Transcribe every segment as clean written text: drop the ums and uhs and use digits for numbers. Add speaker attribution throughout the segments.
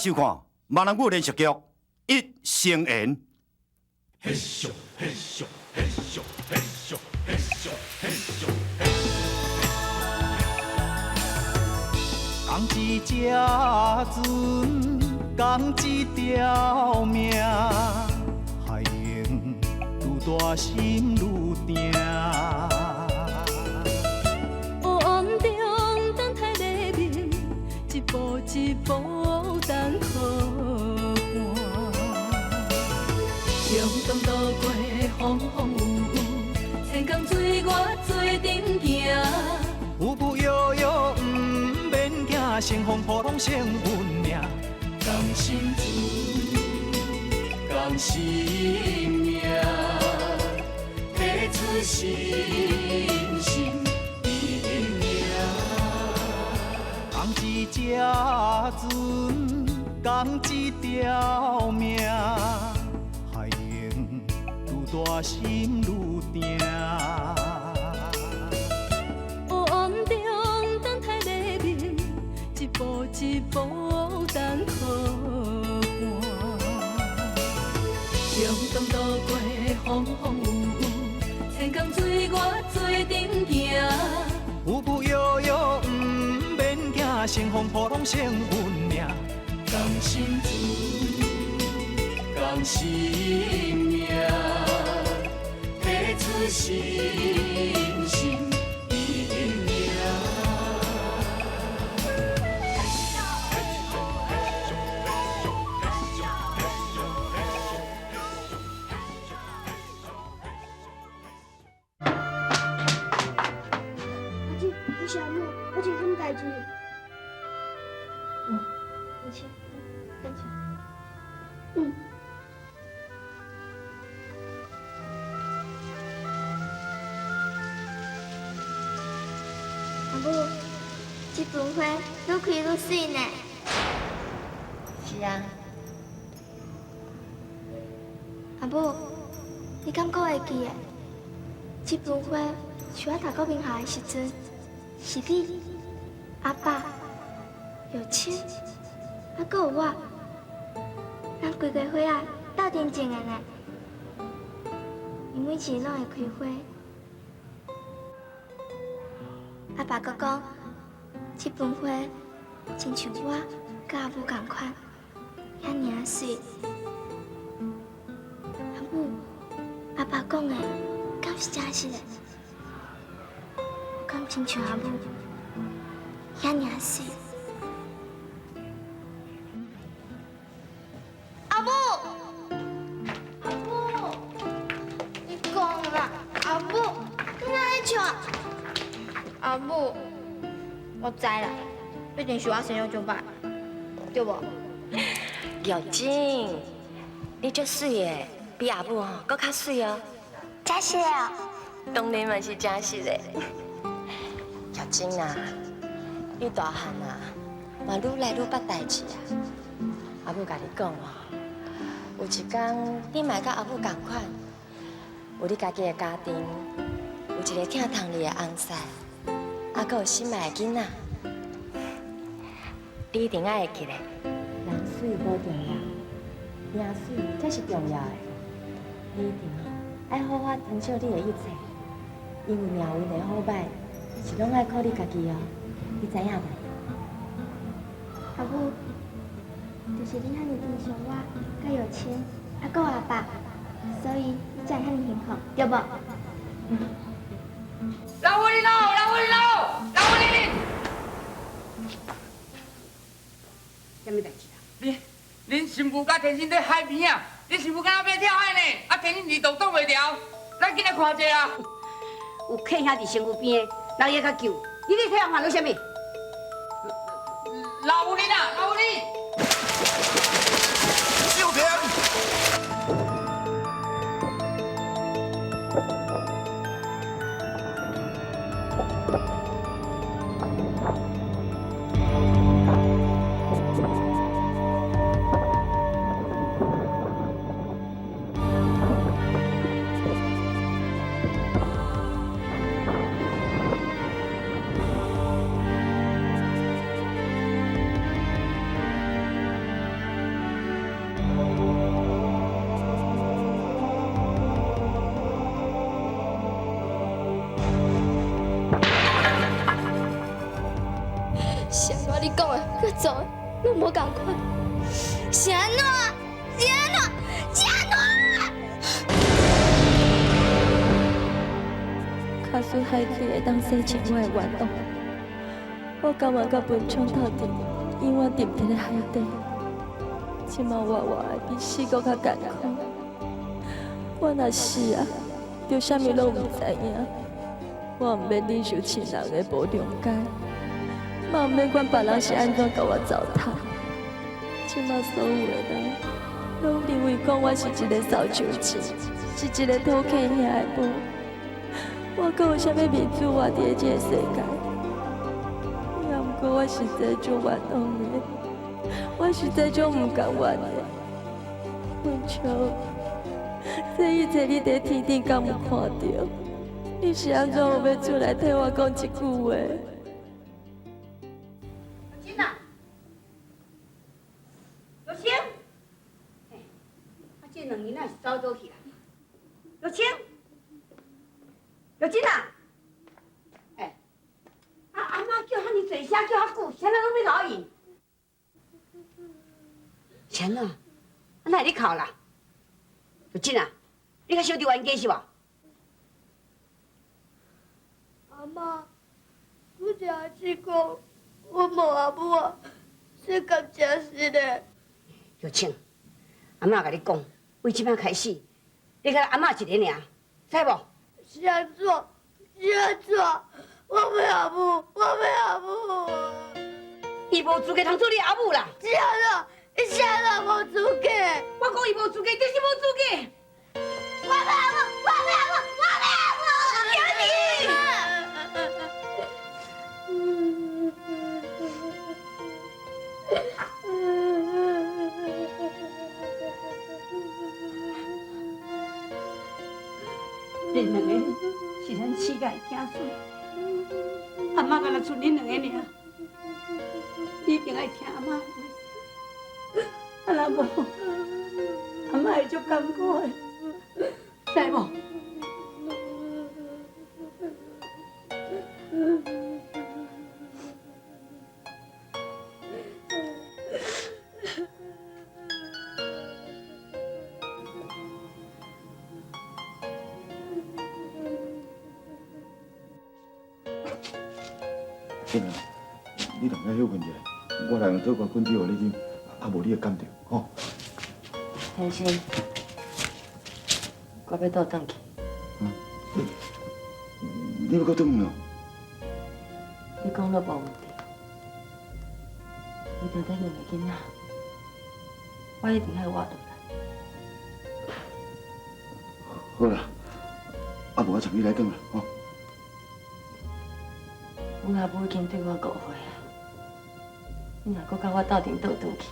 Speaker 1: 收看闽南语连续剧《一成言》。
Speaker 2: 嘿咻嘿咻嘿咻嘿咻嘿咻嘿咻嘿。
Speaker 3: 讲一只船，讲一条命，海洋愈大心愈定。
Speaker 4: 黑暗中等待黎明，一步一步等靠岸。向东渡过风风雨雨，千江水我做阵行。
Speaker 3: 浮浮摇摇，不免惊，乘风破浪成运命。
Speaker 4: 讲心事，讲生命，提出信心力量。
Speaker 3: 讲一只船，讲一条命，海洋愈大心愈定。
Speaker 4: 黑暗中等待黎明，一步一步等靠岸。向东渡过风风雨雨，千江水我做阵行。
Speaker 3: 浮浮摇摇，不免惊，乘风破浪成运命。
Speaker 4: 讲心事，讲生命，提出信心力量。
Speaker 5: 阿姐，你想我，我这什么代志？你请，等下。阿母，这盆花愈开愈水呢。
Speaker 6: 是啊，
Speaker 5: 阿母，你敢还会记得？这盆花是我读国民校的时阵，是你、阿爸、有青，还佫有我，咱规个花啊斗阵种的呢。因为一拢会开花。阿爸佫讲，这盆花亲像我甲阿母同款，遐尔水。阿母，阿爸讲的，敢是真实的？我敢亲像阿母，遐尔水。阿母，阿母，你讲啦，阿母，你哪会唱？阿母，我知啦，一定是我生了就歹，对无？
Speaker 6: 玉晶，你足水的，比阿母吼搁较水哦。
Speaker 5: 真是啊！
Speaker 6: 当然嘛是真实的。玉晶啊，你大汉啊，嘛愈来愈捌代志啊。阿母甲你讲哦，有一天你嘛甲阿母同款，有你家己的家庭，有一个疼疼你的翁婿，还佫有心爱的囡仔，你一定爱会记得。人水无重要，命水才是重要的。你一定爱好好珍惜你的一切，因为命运的好歹是拢爱靠你家己哦，你知影无？
Speaker 5: 阿母，就是你遐尼珍惜我，佮有钱，还佮阿爸，所以你才会遐尼幸福，对无？
Speaker 7: 老夫人哦，老夫人哦，老夫人！什么代志啊？恁媳妇甲天心在海边啊！恁媳妇敢若要跳海呢？啊，天心二度挡袂牢，咱紧来看者啊！
Speaker 8: 有客兄伫身躯边的，人也较救。你咧替人烦恼什么？
Speaker 7: 老夫人啊，老夫人！
Speaker 1: 秀田，
Speaker 5: 讲的、佮做的，拢无共款。是安怎？是安怎？是安怎？
Speaker 4: 卡水海水会当洗清我的冤枉，我甘愿甲文昌斗阵，永远沉伫咧海底。即马活活的比死搁较艰苦。我若死啊，就啥物拢毋知影。我毋免忍受亲人的无谅解，嘛毋免管别人是安怎甲我糟蹋。即马所有的人，拢认为讲我是一个扫帚精，是一个讨客兄的某。我阁有啥物面子活伫这个世界？也毋过我实在足冤枉的，我实在足毋甘愿的。文昌，这一切你伫天顶敢有看到？你是安怎有要出来替我讲一句话？
Speaker 8: 有钱啊！有钱！啊，这两年哪是走倒去啊？有钱！有钱啊！阿妈叫遐尼济声，叫遐久，谁人拢要老伊？钱啊！啊，哪会你哭啦？有钱啊！你较小弟冤家是无？
Speaker 5: 阿妈，我只是讲，我无阿母啊，是感真实的。
Speaker 8: 有钱，阿妈甲你讲，为即摆开始，你甲阿妈一个尔，知无？
Speaker 5: 是安怎？是安怎？我要阿母，我要阿母。
Speaker 8: 伊无资格通做你阿母啦！
Speaker 5: 是安怎？伊是安怎无资格？
Speaker 8: 我讲伊无资格，就是无资格。
Speaker 5: 我要阿母，我要阿母，我要阿母！求你！
Speaker 8: 恁两个是咱世界的子孙，阿妈敢若剩恁两个尔，你一定爱听阿妈的话。啊，若无，阿妈会足艰苦的，知无？
Speaker 9: 天啊，你同我休困一下，我来用做个滚水互你啉，啊无你会感着，吼。
Speaker 6: 天心，我要倒转去。
Speaker 9: 你要搁转去哦？
Speaker 6: 你讲都无问题。为着咱两个囡仔，我一定爱活落来。
Speaker 9: 好啦，啊无我带你来转啦，吼。
Speaker 6: 阮阿母已经对我误会啊！你若搁甲我斗阵倒转去，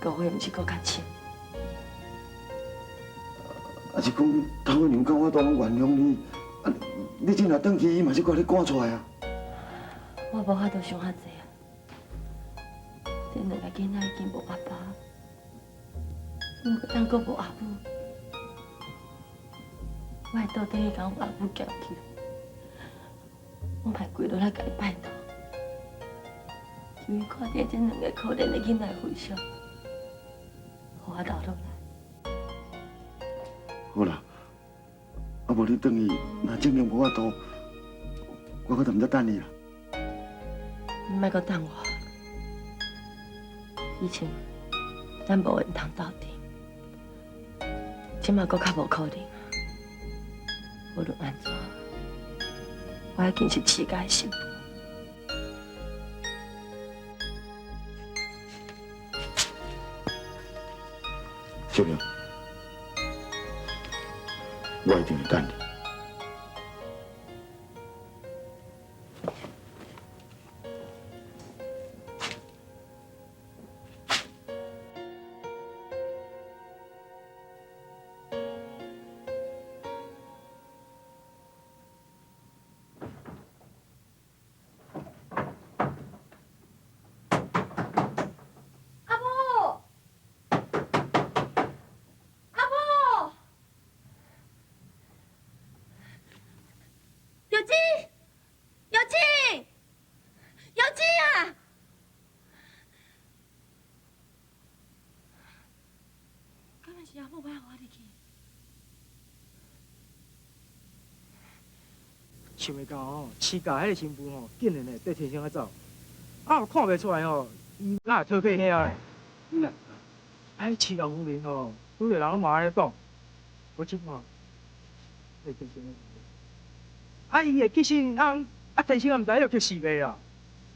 Speaker 6: 误会毋是搁较深。
Speaker 9: 啊是讲头一娘讲我当原谅你，啊你真若转去，伊嘛是甲你赶出来啊！
Speaker 6: 我无法度想遐济啊！这两个囡仔已经无阿爸，毋过当搁无阿母，我会倒转去甲阮阿母叫去。我嘛跪落来甲伊拜托，求伊看见这两个可怜的囡仔回想，互我留落来。
Speaker 9: 好啦，啊无你转去，若证明无法度，我可就毋得等你啦。
Speaker 6: 你莫搁等我，以前咱无缘通斗阵，即马搁较无可能。无论安怎，我已经是世界的媳妇。
Speaker 9: 小明，我一定会等你。
Speaker 8: 是阿母要我入去。
Speaker 10: 想袂到吼，饲家迄个新妇吼，竟然会跟天生啊走，啊看袂出来吼，伊哪会偷去遐咧？哎，饲老夫人吼，拄着人嘛安尼讲，我即看，会天生。啊，伊会去信翁，啊天生啊毋知要去死袂啊？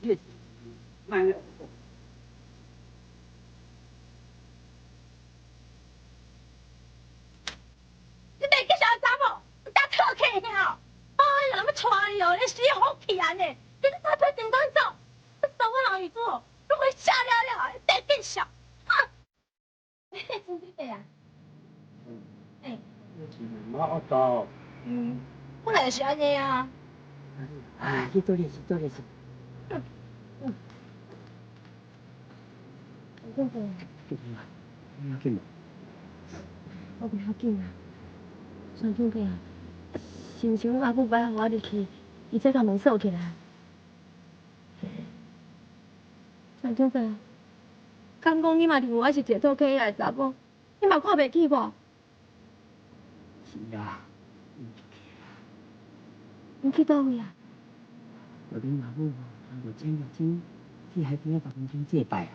Speaker 10: 伊会，慢咧。
Speaker 8: 你袂记啥查某，打偷客遐哦！哎呀，人要带你哦，你死好气安尼！你这搭配顶当走，你走我人鱼做，都会瞎了了，得更小。哼！你真对白啊？哎。
Speaker 10: 妈恶搞。
Speaker 8: 本来就是安尼啊。
Speaker 10: 哎，去做练习，做练习。
Speaker 8: 真的。
Speaker 10: 紧。
Speaker 8: 我不要紧啊。孙总伯啊，是毋是阮阿母摆互我入去，伊才甲门锁起来？孙总伯，敢讲你嘛认为我是一个偷客的查某，你嘛看袂起无？
Speaker 10: 是啊。
Speaker 8: 你去倒位啊？
Speaker 10: 我恁阿母吼，我真认真去海边帮文忠祭拜啊。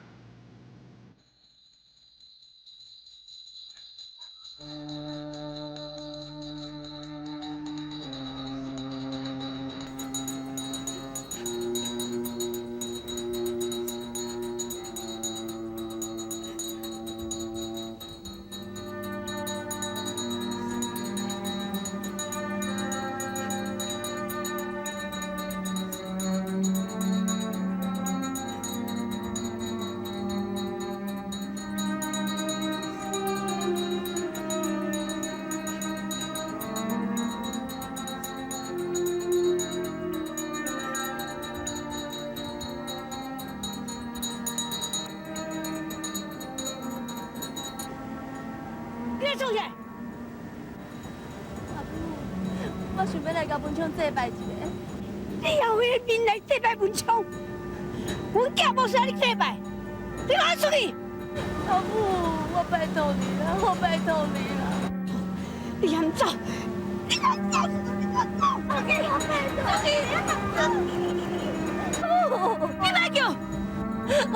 Speaker 8: 出去！
Speaker 4: 阿母，我想要来甲文昌祭拜一下。
Speaker 8: 你后悔面来祭拜文昌，阮囝无需要你祭拜，你赶出去！
Speaker 4: 阿母，我拜托你了，我拜托你了。
Speaker 8: 你还唔走？你还走？你还走？我给你拜托你，你来叫！
Speaker 4: 阿母，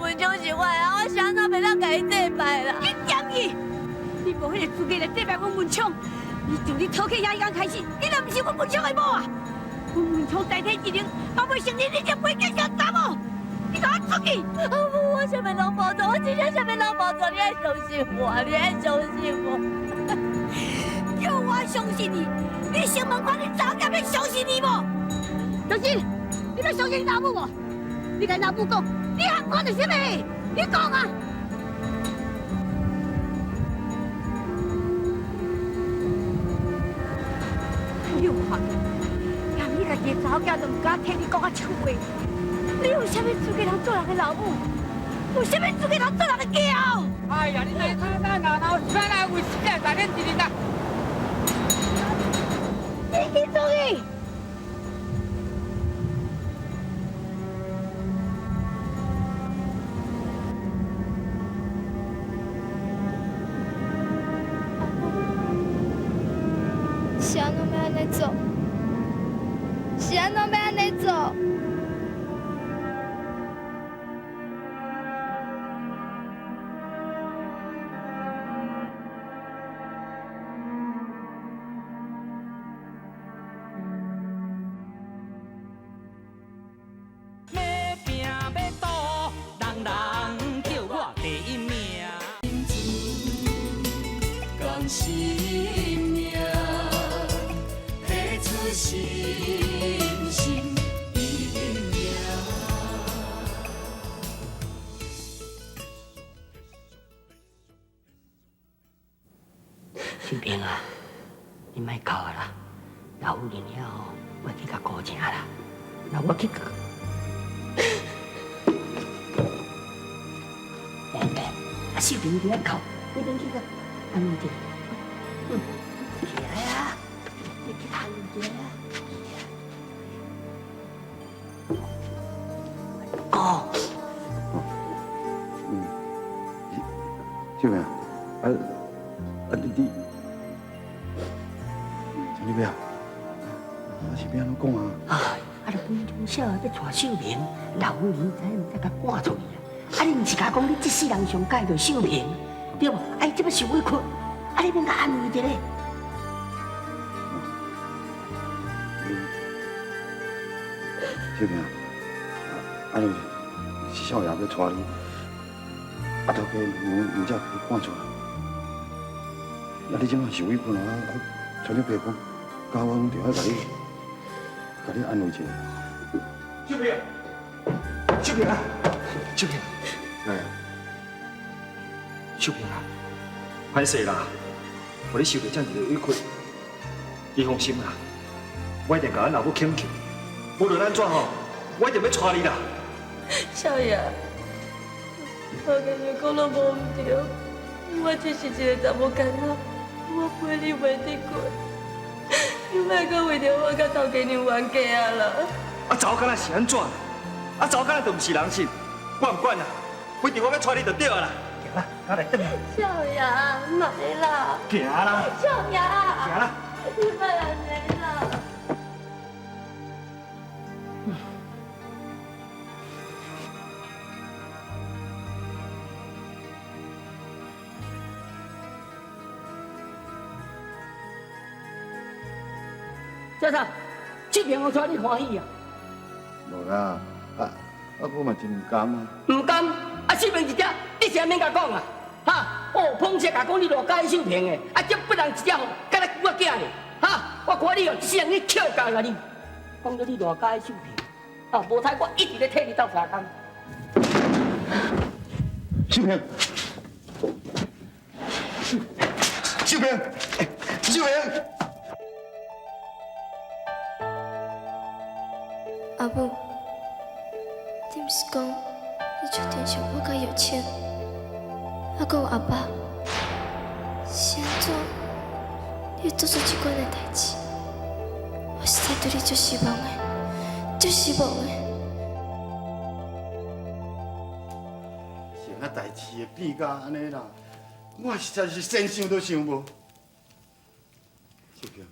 Speaker 4: 文昌是我的，我啥都袂当甲伊祭拜啦。
Speaker 8: 你点伊！你无迄个资格来祭拜阮文昌。你从你偷去遐一天开始，你就唔是阮文昌的某啊！阮文昌代替之灵，还未成年你就袂见小查某，你给我出去！
Speaker 4: 阿母，我啥物拢无做，我真正啥物拢无做，你爱相信我，你爱相信我。
Speaker 8: 叫我相信你，你先问看你早点要相信你无？就是，你要相信你阿母无？你跟阿母讲，你喊我做啥物？你讲啊！你有法，连你家己的查某囝都唔敢替你讲啊笑话，你有啥物资格通做人的老母？有啥物资格通做人的囝？
Speaker 7: 哎呀，你这看那哪有啥来为死在恁一日啊？
Speaker 8: 你去出去！
Speaker 5: 是安怎要安尼做？是安怎要安尼做？
Speaker 3: 要拼要赌，人人叫我第一名。
Speaker 2: 讲生命，付出心心一点点。
Speaker 10: 新平啊，你莫哭啊啦，老夫人了吼，我去甲顾正啦，那我去。来，啊，小平不要哭，你等去个安慰一下。起来啊，你去安慰一下。哦。
Speaker 9: 小明，你，陈丽啊，是要安怎讲啊？
Speaker 8: 啊，就本从小要带秀明，老夫人知影才甲赶出去啊！你毋是甲讲你这世人上介着秀明，对无？啊，伊这么受委屈，啊，你免甲安慰一下咧。秀明，啊，就是少爷要带你，啊，头家娘才被赶出来。啊，你即马受委屈啊，像你爸讲，教我阮着爱甲你安慰一下。秀平，秀平啊，秀平，哎，秀平啊，歹势啦，互你受着这样一个委屈，你放心啦，我一定甲咱老母请去，无论安怎吼，我一定要带你啦。
Speaker 6: 少爷，我跟你讲了无唔对，我只是一个查某囡仔，我陪你袂得过，你莫阁为着我甲头家娘冤家啊啦！
Speaker 10: 啊，查某囡仔是安怎？啊，查某囡仔就唔是人性，管唔管啦？规定我要带你就对啦。行啦，我来等你。
Speaker 6: 少爷，莫啦！
Speaker 10: 行啦。
Speaker 6: 少爷，
Speaker 10: 行啦。
Speaker 6: 你莫安尼啦！
Speaker 8: 先生，这边我带你欢喜啊！
Speaker 9: 无啦，我嘛真唔甘啊。
Speaker 8: 唔甘，啊，秀平一只，你是安免甲讲啊？哈，哦，碰车甲讲你偌介秀平的，啊，这不人一只吼，敢若我囝呢？哈，我看你哦，一世人你翘教啊你，讲到你偌介秀平，啊，无彩我一直咧替你斗相工。
Speaker 9: 秀平，秀平，秀平。
Speaker 5: 阿母，你毋是讲你决定想我甲有钱，还讲有阿爸，是安怎？你做出这款的代志，我实在对你足失望的，足失望的。
Speaker 9: 像啊代志会变甲安尼啦，我实在是先想都想无。秀平，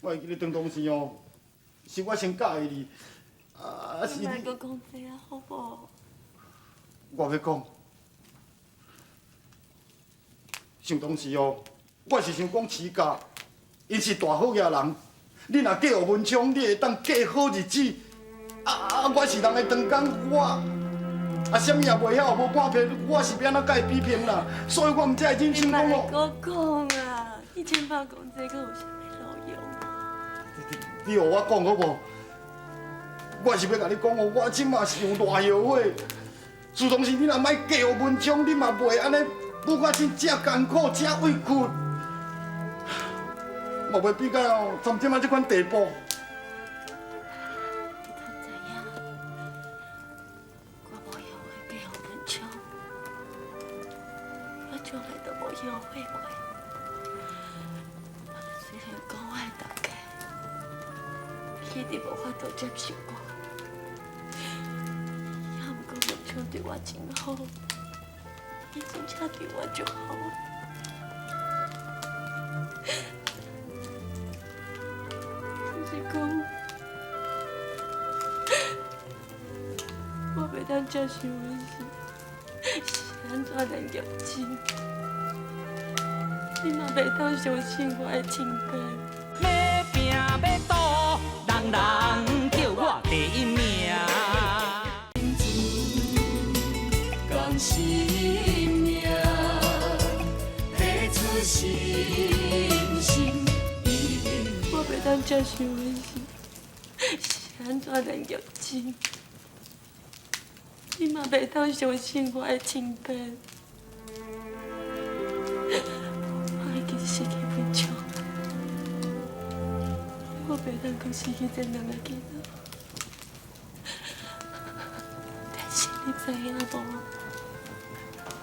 Speaker 9: 我会记得当时哦。是我先介意你，是你。
Speaker 6: 莫阁讲这啊，好无？
Speaker 9: 我要讲，想当时哦，我是想讲饲家，因是大好野人，你若嫁予文昌，你会当过好日子。我是人的长工，我什么也袂晓，无半片，我是要安怎甲伊比拼啦？所以我毋才会忍心讲哦。
Speaker 6: 你莫讲啊！你千百讲这个有啥物路用？
Speaker 9: 你互我讲好无？我是要甲你讲哦，我即马是有偌后悔。自从是你若莫嫁予文昌，你嘛袂安尼，不我真正艰苦，真委屈，嘛袂比较哦，参即马这款地步。
Speaker 6: 你敢知影？我无后悔嫁予文昌，我从来都无后悔过。虽然讲我的大家。一直无法度接受我，也毋过文昌对我真好，伊真正对我足好。就是讲，我袂当接受的是安怎能入侵，你嘛袂当相信我的情感。
Speaker 3: 要拼要赌，人人叫我第一名。
Speaker 2: 讲生命，提出信心。
Speaker 6: 我袂当接受的是安怎能入侵，你嘛袂当相信我的情感。我已经失去文昌。我袂当阁失去这两个囡仔，但是你知影无？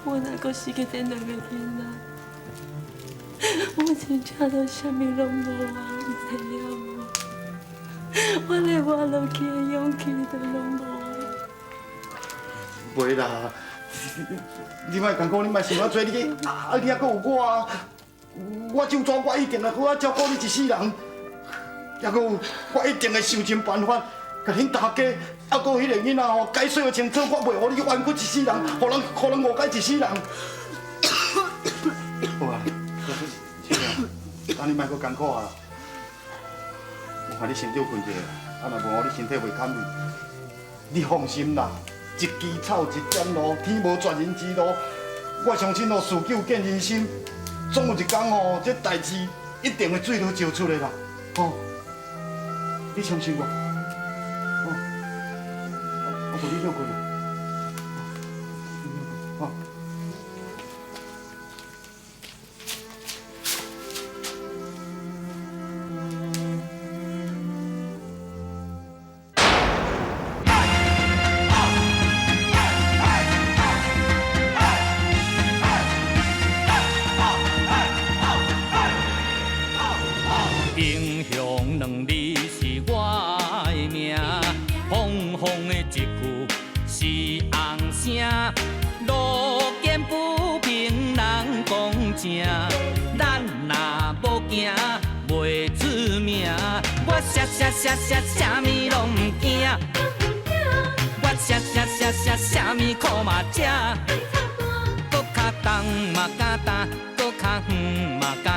Speaker 6: 我若阁失去这两个囡仔，我真正都啥物拢无啊！你知影无？我连活落去的勇气都拢无。
Speaker 9: 袂啦，你莫讲讲，你莫想啊多，你还佫有我啊！我就抓我一定会好啊照顾你一世人，还佫有我一定会想尽办法，甲恁大家，还佫迄个囡仔吼，该洗的清楚，我袂互你冤屈一世人，互人误解一世人。好啊，亲啊，等你莫佫艰苦啊！我看你先少困一下，啊，若无你身体袂堪去。你放心啦，一枝草一点露，天无绝人之路。我相信哦，事久见人心，总有一天哦，这代志一定会水落石出的啦。哦，你相信我。哦，我陪你休困啦。哦。
Speaker 2: 英雄两字是我的名，风风的一句是红声。路见不平人讲正，咱若无行袂出名。我啥物拢唔惊，我啥物苦嘛吃，搁较重嘛敢担，搁较远嘛敢